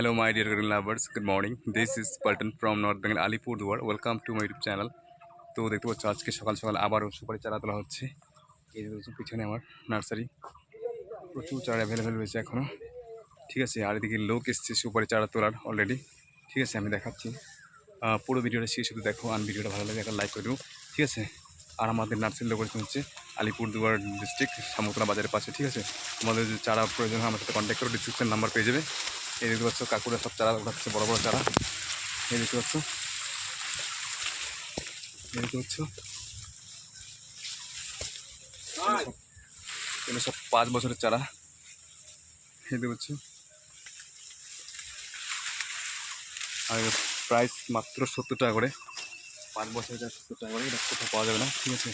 Hello, my dear green lovers. Good morning. This is Paltan from North Bengal, Alipurduar. Welcome to my YouTube channel. তো দেখতে পাচ্ছ আজকে সকাল সকাল আবারও সুপারি চারা তোলা হচ্ছে। এই দেখছো পিছনে আমার নার্সারি, প্রচুর চারা অ্যাভেলেবেল রয়েছে এখনও। ঠিক আছে, আর এদিকে লোক এসছে সুপারি চারা তোলার অলরেডি। ঠিক আছে, আমি দেখাচ্ছি। পুরো ভিডিওটা শেষ শুধু দেখো, আর ভিডিওটা ভালো লাগে একটা লাইক করে দেবো। ঠিক আছে, আর আমাদের নার্সারি লোকেশন হচ্ছে আলিপুরদুয়ার ডিস্ট্রিক্ট, সামতলা বাজারের পাশে। ঠিক আছে, তোমাদের যদি চারা প্রয়োজন হয় আমার সাথে কন্ট্যাক্ট করো, ডিসক্রিপশন নাম্বার পেয়ে যাবে। এই দেখতে পাচ্ছ কাকুরা সব চারা উঠাচ্ছে, বড় বড় চারা। এই দেখতে পাচ্ছ, এই দেখতে পাচ্ছ, এগুলো সব 5 বছরের চারা। এই দেখতে পাচ্ছ, আর প্রাইস মাত্র 70 টাকা করে। 5 বছরের চারা 70 টাকা করে, এটা কোথাও পাওয়া যাবে না। ঠিক আছে,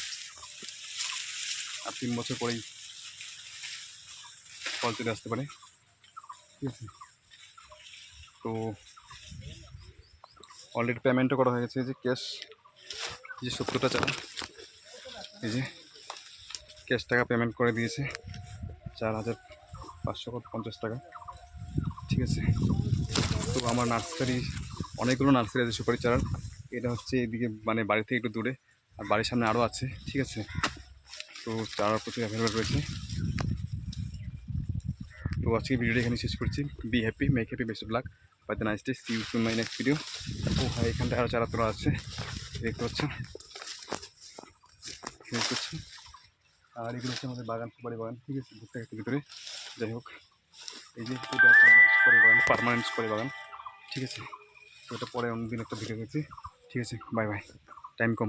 আর 3 বছর পরেই ফল চলে আসতে পারে। ঠিক আছে, তো অলরেডি পেমেন্টও করা হয়ে গেছে। এই যে ক্যাশ, এই যে 70টা চারা, এই যে ক্যাশ টাকা পেমেন্ট করে দিয়েছে 4,550 টাকা। ঠিক আছে, তো আমার নার্সারি, অনেকগুলো নার্সারি আছে সুপারি চারার। এটা হচ্ছে এদিকে মানে বাড়ি থেকে একটু দূরে, আর বাড়ির সামনে আরও আছে। ঠিক আছে, তো চারা প্রচুর অ্যাভেলেবেল রয়েছে। তো আজকে ভিডিওটা এখানে শেষ করছি। Be happy, make happy, best of luck, bye the nice day, see you soon my next video. ও হ্যাঁ, এখানটা আরও চারা তোলা আছে, দেখতে পাচ্ছ, দেখতে পাচ্ছ। আর এগুলো হচ্ছে আমাদের বাগান, সুপারি বাগান। ঠিক আছে, ঘুরতে ঘুরতে ভিতরে, যাই হোক, এই যে সুপারি বাগান, পার্মানেন্ট সুপারি বাগান। ঠিক আছে, তো এটা পরে অন্যদিন একটা ভিডিও হয়েছে। ঠিক আছে, বাই বাই, টাইম কম।